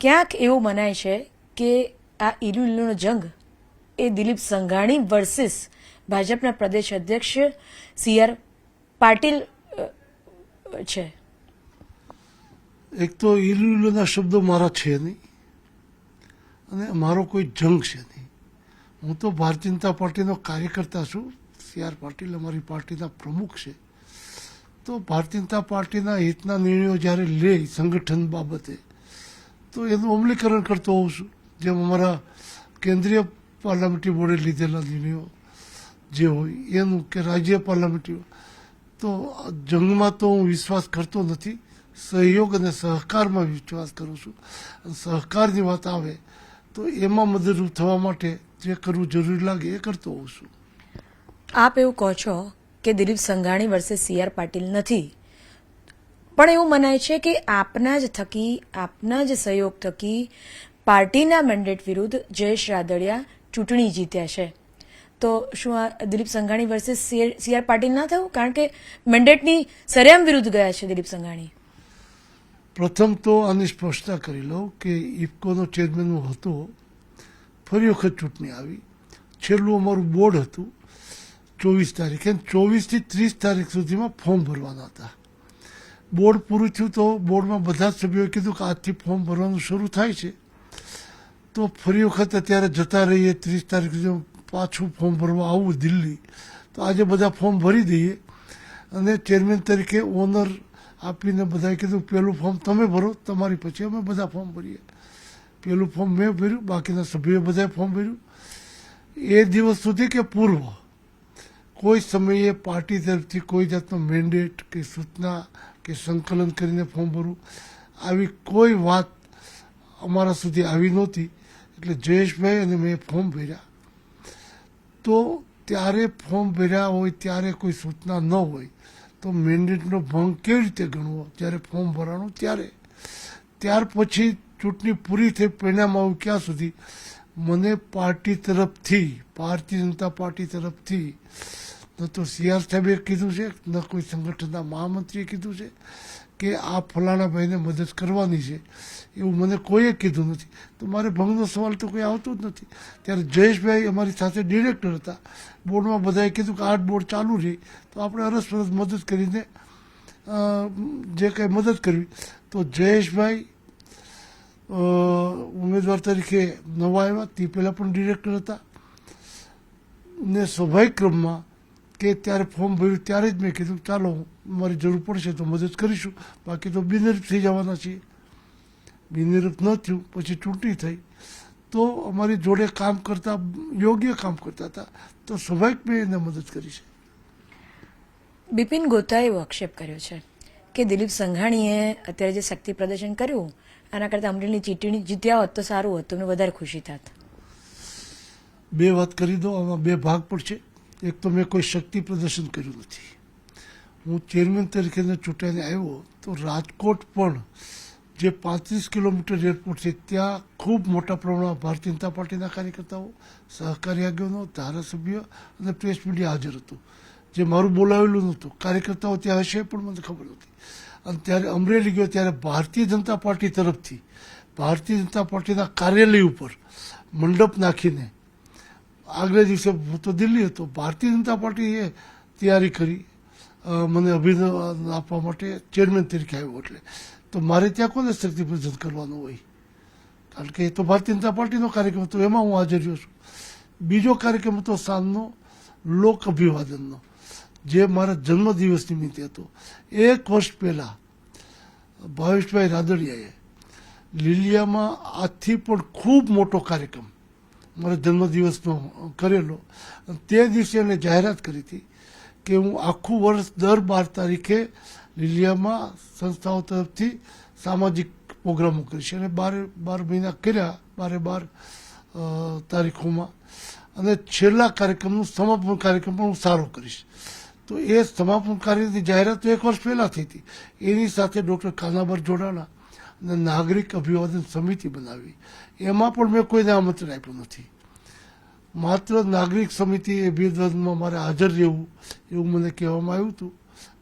ક્યાંક એવું મનાય છે કે આ ઈલુનો જંગ એ દિલીપ સંઘાણી વર્સિસ ભાજપના પ્રદેશ અધ્યક્ષ સી.આર. પાટીલ છે. એક તો ઈલુના શબ્દો મારા છે નહીં અને મારો કોઈ જંગ છે નહીં. હું તો ભારતીય જનતા પાર્ટીનો કાર્યકર્તા છું. સી.આર. પાટીલ અમારી પાર્ટીના પ્રમુખ છે. તો ભારતીય જનતા પાર્ટીના હિતના નિર્ણયો જ્યારે લે સંગઠન બાબતે તો એનું અમલીકરણ કરતો હોઉં છું. જેમ અમારા કેન્દ્રીય પાર્લામેન્ટરી બોર્ડે લીધેલા નિર્ણયો જે હોય એનું કે રાજ્ય પાર્લામેન્ટરી, તો જંગમાં તો હું વિશ્વાસ કરતો નથી. સહયોગ અને સહકારમાં વિશ્વાસ કરું છું. અને સહકારની વાત આવે તો એમાં મદદરૂપ થવા માટે જે કરવું જરૂરી લાગે એ કરતો હોઉં છું. આપ એવું કહો છો કે દિલીપ સંઘાણી વર્સિસ સી.આર. પાટીલ નથી, પણ એવું મનાય છે કે આપના જ થકી, આપના જ સહયોગ થકી પાર્ટીના મેન્ડેટ વિરુદ્ધ જયેશ રાદડિયા ચૂંટણી જીત્યા છે. તો શું આ દિલીપ સંઘાણી વર્સિસ સી.આર. પાટીલ ના થયું? કારણ કે મેન્ડેટની સરેઆમ વિરુદ્ધ ગયા છે દિલીપ સંઘાણી. પ્રથમ તો આની સ્પષ્ટતા કરી લઉં કે ઇફકોનો ચેરમેન હું હતો. ફરી વખત ચૂંટણી આવી. છેલ્લું અમારું બોર્ડ હતું 24 તારીખે. 24થી 30 તારીખ સુધીમાં ફોર્મ ભરવાના હતા. બોર્ડ પૂરું થયું તો બોર્ડમાં બધા જ સભ્યોએ કીધું કે આજથી ફોર્મ ભરવાનું શરૂ થાય છે. તો ફરી વખત અત્યારે જતા રહીએ 30 તારીખ સુધી પાછું ફોર્મ ભરવા આવું દિલ્હી. તો આજે બધા ફોર્મ ભરી દઈએ અને ચેરમેન તરીકે ઓનર આપીને બધાએ કીધું પહેલું ફોર્મ તમે ભરો, તમારી પછી અમે બધા ફોર્મ ભરીએ. પહેલું ફોર્મ મેં ભર્યું, બાકીના સભ્યોએ બધાએ ફોર્મ ભર્યું. એ દિવસ સુધી કે પૂર્વ કોઈ સમયે પાર્ટી તરફથી કોઈ જાતનો મેન્ડેટ કે સૂચના કે સંકલન કરીને ફોર્મ ભરવું આવી કોઈ વાત અમારા સુધી આવી નહોતી. એટલે જયેશભાઈ અને મેં ફોર્મ ભર્યા. તો ત્યારે ફોર્મ ભર્યા હોય ત્યારે કોઈ સૂચના ન હોય તો મેન્ડેટનો ભંગ કેવી રીતે ગણવો? જ્યારે ફોર્મ ભરાણું ત્યારે. ત્યાર પછી ચૂંટણી પૂરી થઈ, પરિણામ આવ્યું ક્યાં સુધી મને પાર્ટી તરફથી, ભારતીય જનતા પાર્ટી તરફથી ન તો સી.આર. સાહેબે કીધું છે, ન કોઈ સંગઠનના મહામંત્રીએ કીધું છે કે આ ફલાણા ભાઈને મદદ કરવાની છે, એવું મને કોઈએ કીધું નથી. તો મારે ભંગનો સવાલ તો કોઈ આવતો જ નથી. ત્યારે જયેશભાઈ અમારી સાથે ડિરેક્ટર હતા. બોર્ડમાં બધાએ કીધું કે આ બોર્ડ ચાલુ રહી તો આપણે અરસપરસ મદદ કરીને જે કંઈ મદદ કરવી. તો જયેશભાઈ ઉમેદવાર તરીકે નવા આવ્યા, તે પહેલાં પણ ડિરેક્ટર હતા ને સ્વાભાવિક ક્રમમાં કે ત્યારે ફોર્મ ભર્યું ત્યારે જ મેં કીધું ચાલો મારી જરૂર પડશે તો મદદ કરીશું, બાકી તો બિનહરીફ થઈ જવાના છીએ. બિનહરીફ ન થયું, પછી ચૂંટણી થઈ તો અમારી જોડે કામ કરતા, યોગ્ય કામ કરતા હતા તો સ્વાભાવિક મેં એને મદદ કરી છે. બિપિન ગોતાએ એવો આક્ષેપ કર્યો છે કે દિલીપ સંઘાણીએ અત્યારે જે શક્તિ પ્રદર્શન કર્યું આના કરતાં અમરેલીની ચૂંટણી જીત્યા હોત તો સારું હોત, તમને વધારે ખુશી થાત. બે વાત કરી દો, આમાં બે ભાગ પડશે. એક તો મેં કોઈ શક્તિ પ્રદર્શન કર્યું નથી. હું ચેરમેન તરીકે ચૂંટાઈને આવ્યો તો રાજકોટ પણ જે 35 કિલોમીટર એરપોર્ટ છે ત્યાં ખૂબ મોટા પ્રમાણમાં ભારતીય જનતા પાર્ટીના કાર્યકર્તાઓ, સહકારી આગેવાનો, ધારાસભ્ય અને પ્રેસ મીડિયા હાજર હતું. જે મારું બોલાવેલું નહોતું. કાર્યકર્તાઓ ત્યાં હશે પણ મને ખબર નહોતી. અને ત્યારે અમરેલી ગયો ત્યારે ભારતીય જનતા પાર્ટી તરફથી ભારતીય જનતા પાર્ટીના કાર્યાલય ઉપર મંડપ નાખીને આગલે દિવસે હું તો દિલ્હી હતો, ભારતીય જનતા પાર્ટીએ તૈયારી કરી મને અભિનંદન આપવા માટે ચેરમેન તરીકે આવ્યો. એટલે તો મારે ત્યાં કોને શક્તિ પ્રદર્શન કરવાનું હોય? કારણ કે એ તો ભારતીય જનતા પાર્ટીનો કાર્યક્રમ હતો, એમાં હું હાજર રહ્યો છું. બીજો કાર્યક્રમ હતો સાંજનો લોક અભિવાદનનો, જે મારા જન્મદિવસ નિમિત્તે હતો. 1 વર્ષ પહેલાં ભાવેશભાઈ રાદડિયાએ લીલિયામાં આજથી પણ ખૂબ મોટો કાર્યક્રમ મારા જન્મદિવસનો કરેલો. તે દિવસે એને જાહેરાત કરી હતી કે હું આખું વર્ષ દર 12 તારીખે લીલિયામાં સંસ્થાઓ તરફથી સામાજિક પ્રોગ્રામો કરીશ. અને 12 મહિના કર્યા, 12 તારીખોમાં. અને છેલ્લા કાર્યક્રમનું સમાપન કાર્યક્રમ પણ હું સારો કરીશ. તો એ સમાપન કાર્યની જાહેરાત 1 વર્ષ પહેલાં થઈ હતી. એની સાથે ડૉક્ટર કાનાબર જોડાણા અને નાગરિક અભિવાદન સમિતિ બનાવી. એમાં પણ મેં કોઈને આમંત્રણ આપ્યું નથી. માત્ર નાગરિક સમિતિ અભિવાદનમાં મારે હાજર રહેવું એવું મને કહેવામાં આવ્યું હતું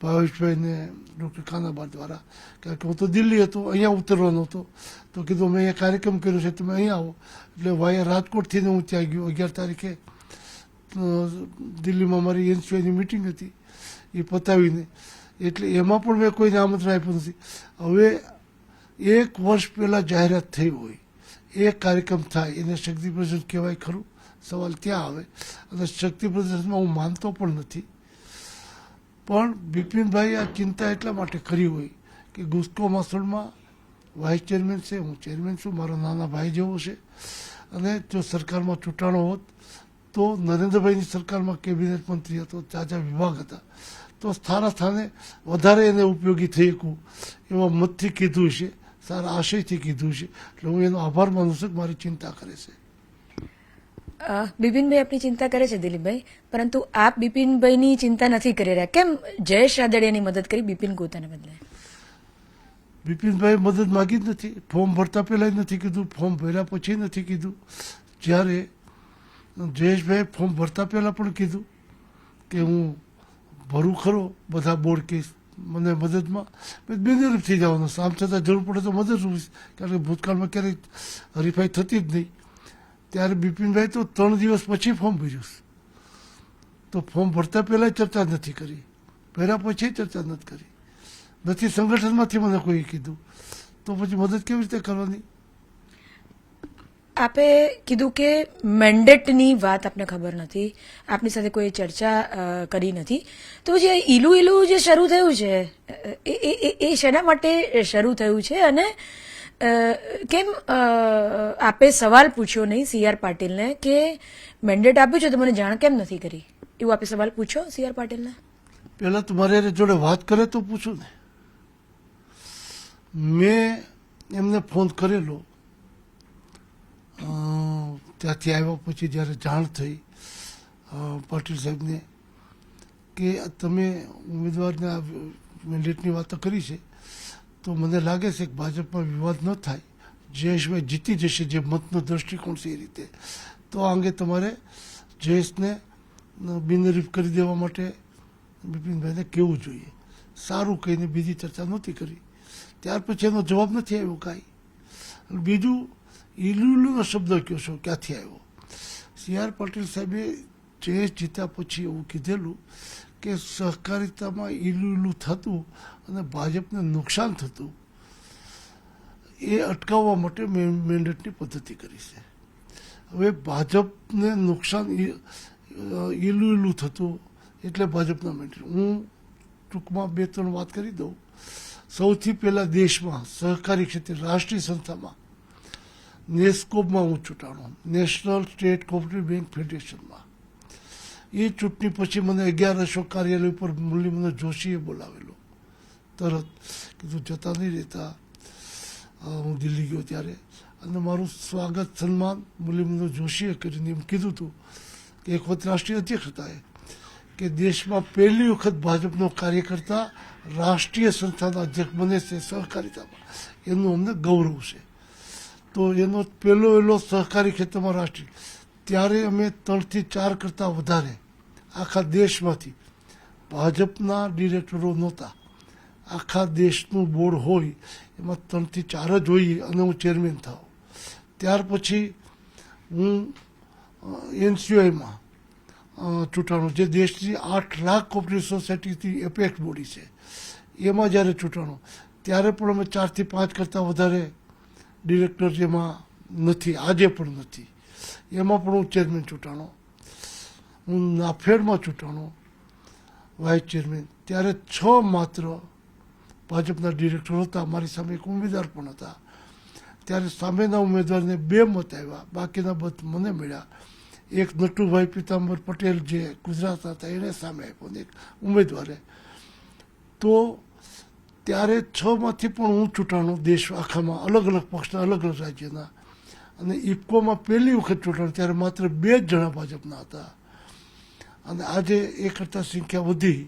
ભાવેશભાઈને ડૉક્ટર ખાનાબાર દ્વારા. કારણ કે હું તો દિલ્હી હતો, અહીંયા ઉતરવાનો હતો. તો કીધું મેં અહીંયા કાર્યક્રમ કર્યો છે તમે અહીં આવો, એટલે વાયા રાજકોટથી હું ત્યાં ગયો. 11 તારીખે દિલ્હીમાં મારી એનસીઓની મિટિંગ હતી, એ પતાવીને, એટલે એમાં પણ મેં કોઈને આમંત્રણ આપ્યું નથી. હવે 1 વર્ષ પહેલાં જાહેરાત થઈ હોય, એ કાર્યક્રમ થાય એને શક્તિ પ્રદર્શન કહેવાય ખરું? સવાલ ત્યાં આવે. અને શક્તિ પ્રદર્શનમાં હું માનતો પણ નથી, પણ બિપિનભાઈ આ ચિંતા એટલા માટે કરી હોય કે ગુસ્કો માસણમાં વાઇસ ચેરમેન છે, હું ચેરમેન છું, મારો નાના ભાઈ જેવો છે, અને જો સરકારમાં ચૂંટાણો હોત તો નરેન્દ્રભાઈની સરકારમાં કેબિનેટ મંત્રી હતો, જાજા વિભાગ હતા, તો સારા સ્થાને વધારે એને ઉપયોગી થઈ શકું એવા મતથી કીધું છે, સારા આશયથી કીધું છે. એટલે હું એનો આભાર માનું છું કે મારી ચિંતા કરે છે. બિપિનભાઈ આપની ચિંતા કરે છે દિલીપભાઈ, પરંતુ આપ બિપિનભાઈની ચિંતા નથી કરી રહ્યા. કેમ જયેશ રાદડિયાની મદદ કરી બિપિન ગોતાને બદલે? બિપિનભાઈ મદદ માગી જ નથી. ફોર્મ ભરતા પહેલાં નથી કીધું, ફોર્મ ભર્યા પછી નથી કીધું. જ્યારે જયેશભાઈ ફોર્મ ભરતા પહેલાં પણ કીધું કે હું ભરું ખરો બધા બોર્ડ કેસ, મને મદદમાં બેનિફિટ થઈ જવાનું, આમ છતાં જરૂર પડે તો મદદરૂપ, કારણ કે ભૂતકાળમાં ક્યારેય હરીફાઈ થતી જ નહીં. ત્યારે બિપિનભાઈ તો 3 દિવસ પછી ફોર્મ ભર્યું, તો ફોર્મ ભરતા પહેલાં ચર્ચા નથી કરી, ભર્યા પછી ચર્ચા નથી કરી, નથી સંગઠનમાંથી મને કોઈ કીધું, તો પછી મદદ કેવી રીતે કરવાની? આપે કીધું કે મેન્ડેટની વાત આપને ખબર નથી, આપની સાથે કોઈ ચર્ચા કરી નથી. તો જે ઈલું જે શરૂ થયું છે એ શેના માટે શરૂ થયું છે? અને કેમ આપે સવાલ પૂછ્યો નહીં CR પાટીલને કે મેન્ડેટ આપ્યું છે તો મને જાણ કેમ નથી કરી? એવું આપે સવાલ પૂછ્યો CR પાટીલને? પહેલાં તો મારે જોડે વાત કરે તો પૂછું ને. મેં એમને ફોન કરેલો, ત્યાંથી આવ્યા પછી જ્યારે જાણ થઈ પાટીલ સાહેબને કે તમે ઉમેદવારને આ મેન્ડેટની વાતો કરી છે, તો મને લાગે છે કે ભાજપમાં વિવાદ ન થાય, જયેશભાઈ જીતી જશે, જે મતનો દૃષ્ટિકોણ છે એ રીતે, તો આ અંગે તમારે જયેશને બિનહરીફ કરી દેવા માટે બિપિનભાઈને કહેવું જોઈએ. સારું કહીને બીજી ચર્ચા નહોતી કરી. ત્યાર પછી એનો જવાબ નથી આવ્યો કાંઈ. બીજું ઈલુનો શબ્દ કહો છો, ક્યાંથી આવ્યો? CR પાટીલ સાહેબે જયેશ જીત્યા પછી એવું કીધેલું કે સહકારિતામાં ઈલું થતું અને ભાજપને નુકસાન થતું, એ અટકાવવા માટે મેન્ડેટની પદ્ધતિ કરી છે. હવે ભાજપને નુકસાન ઈલું થતું એટલે ભાજપના મેન્ડેટ. હું ટૂંકમાં 2-3 વાત કરી દઉં. સૌથી પહેલાં દેશમાં સહકારી ક્ષેત્રે રાષ્ટ્રીય સંસ્થામાં નેસ્કોબમાં હું ચૂંટાણો, નેશનલ સ્ટેટ કોઓપરેટિવ બેંક ફેડરેશનમાં. એ ચૂંટણી પછી મને 11 અશોક કાર્યાલય ઉપર મુરલીમનોહર જોશીએ બોલાવેલો. તરત કીધું જતા નહીં રહેતા, હું દિલ્હી ગયો ત્યારે, અને મારું સ્વાગત સન્માન મુરલીમનોહર જોશીએ કરીને એમ કીધું હતું કે એક વખત રાષ્ટ્રીય અધ્યક્ષ હતા એ, કે દેશમાં પહેલી વખત ભાજપનો કાર્યકર્તા રાષ્ટ્રીય સંસ્થાના અધ્યક્ષ બને છે સહકારિતામાં, એનું અમને ગૌરવ છે. તો એનો પહેલો સહકારી ક્ષેત્રમાં રાષ્ટ્રીય, ત્યારે અમે 3 થી 4 કરતાં વધારે આખા દેશમાંથી ભાજપના ડિરેક્ટરો નહોતા. આખા દેશનું બોર્ડ હોય એમાં 3 થી 4 જ હોઈએ અને હું ચેરમેન થાવ. ત્યાર પછી હું NCOમાં ચૂંટાણો, જે દેશની 8 લાખ કોઓપરેટિવ સોસાયટીથી એપેક્સ બોડી છે, એમાં જ્યારે ચૂંટાણો ત્યારે પણ અમે 4 થી 5 કરતાં વધારે ડિરેક્ટર જેમાં નથી, આજે પણ નથી. એમાં પણ હું ચેરમેન ચૂંટાણો. હું નાફેડમાં ચૂંટાણો વાઇસ ચેરમેન, ત્યારે 6 માત્ર ભાજપના ડિરેક્ટર હતા, મારી સામે એક ઉમેદવાર પણ હતા. ત્યારે સામેના ઉમેદવારને 2 મત આવ્યા, બાકીના મત મને મળ્યા. એક નટુભાઈ પીતાંબર પટેલ જે ગુજરાતના હતા એને સામે આપ્યો ને એક ઉમેદવારે. તો ત્યારે 6માંથી પણ હું ચૂંટાણો દેશ આખામાં, અલગ અલગ પક્ષના, અલગ અલગ રાજ્યના. અને ઇફકોમાં પહેલી વખત ચૂંટાણો ત્યારે માત્ર 2 જ જણા ભાજપના હતા. અને આજે એ કરતાં સંખ્યા વધી,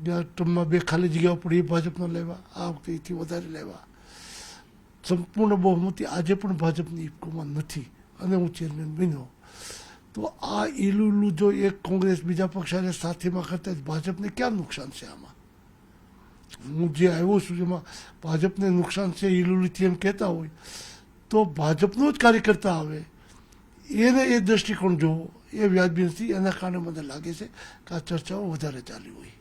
ટર્મમાં 2 ખાલી જગ્યાઓ પડી એ ભાજપના લેવા, આ વખતે એથી વધારે લેવા. સંપૂર્ણ બહુમતી આજે પણ ભાજપની ઇફકોમાં નથી અને હું ચેરમેન બન્યો. તો આ ઈલું જો એક કોંગ્રેસ બીજા પક્ષ સાથેમાં કરતા ભાજપને ક્યાં નુકસાન છે આમાં? હું જે આવ્યો છું જેમાં ભાજપને નુકસાન છે ઈલુલીથી એમ કહેતા હોય તો ભાજપનો જ કાર્યકર્તા આવે એને એ દ્રષ્ટિકોણ જોવો એ વ્યાજબી નથી. એના કારણે મને લાગે છે કે આ ચર્ચાઓ વધારે ચાલી હોય.